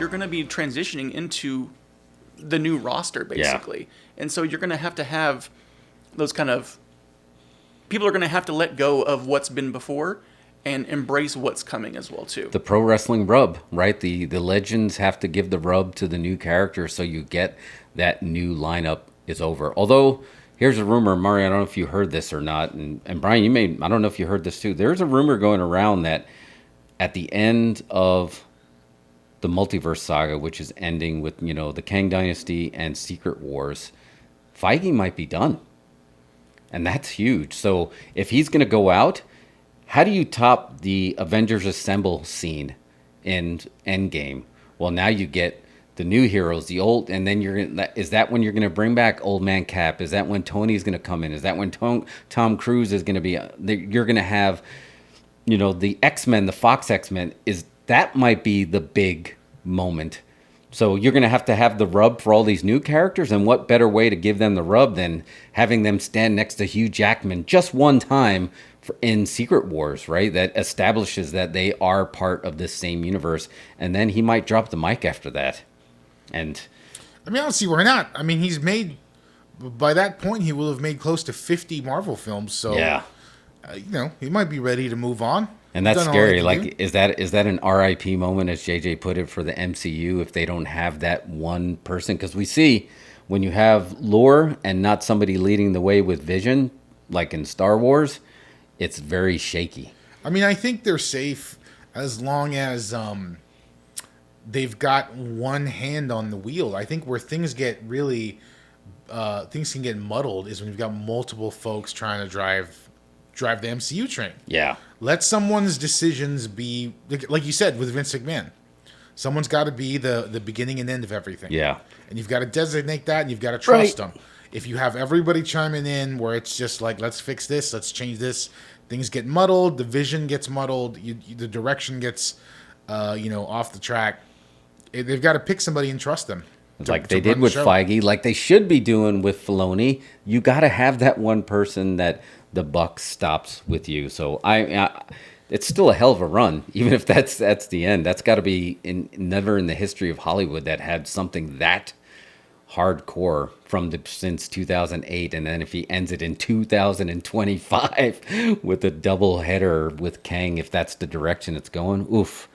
you're going to be transitioning into the new roster, basically. Yeah. And so you're going to have those kind of... People are going to have to let go of what's been before and embrace what's coming as well, too. The pro wrestling rub, right? The legends have to give the rub to the new character so you get that new lineup is over. Although, here's a rumor, Mario, I don't know if you heard this or not, and Brian, you may, I don't know if you heard this too. There's a rumor going around that at the end of the multiverse saga, which is ending with, the Kang Dynasty and Secret Wars, Feige might be done. And that's huge. So if he's going to go out, how do you top the Avengers Assemble scene in Endgame? Well, now you get the new heroes, the old, and then is that when you're going to bring back Old Man Cap? Is that when Tony's going to come in? Is that when Tom Cruise is going to be, you're going to have, the X-Men, the Fox X-Men, that might be the big moment. So you're going to have the rub for all these new characters, and what better way to give them the rub than having them stand next to Hugh Jackman just one time in Secret Wars, right? That establishes that they are part of this same universe, and then he might drop the mic after that. And I don't see why not. He's made, by that point, he will have made close to 50 Marvel films, so yeah, he might be ready to move on. And that's scary. Like, is that an RIP moment, as JJ put it, for the MCU if they don't have that one person? Because we see when you have lore and not somebody leading the way with vision, like in Star Wars, it's very shaky. I think they're safe as long as they've got one hand on the wheel. I think where things get really things can get muddled is when you've got multiple folks trying to drive the MCU train. Yeah. Let someone's decisions be, like you said, with Vince McMahon. Someone's got to be the beginning and end of everything. Yeah. And you've got to designate that, and you've got to trust them. If you have everybody chiming in where it's just like, let's fix this, let's change this, things get muddled, the vision gets muddled, the direction gets, off the track. They've got to pick somebody and trust them. Like they did with Feige, like they should be doing with Filoni. You got to have that one person that the buck stops with you. So it's still a hell of a run, even if that's the end. That's got to be never in the history of Hollywood that had something that hardcore since 2008, and then if he ends it in 2025 with a double header with Kang, if that's the direction it's going, oof.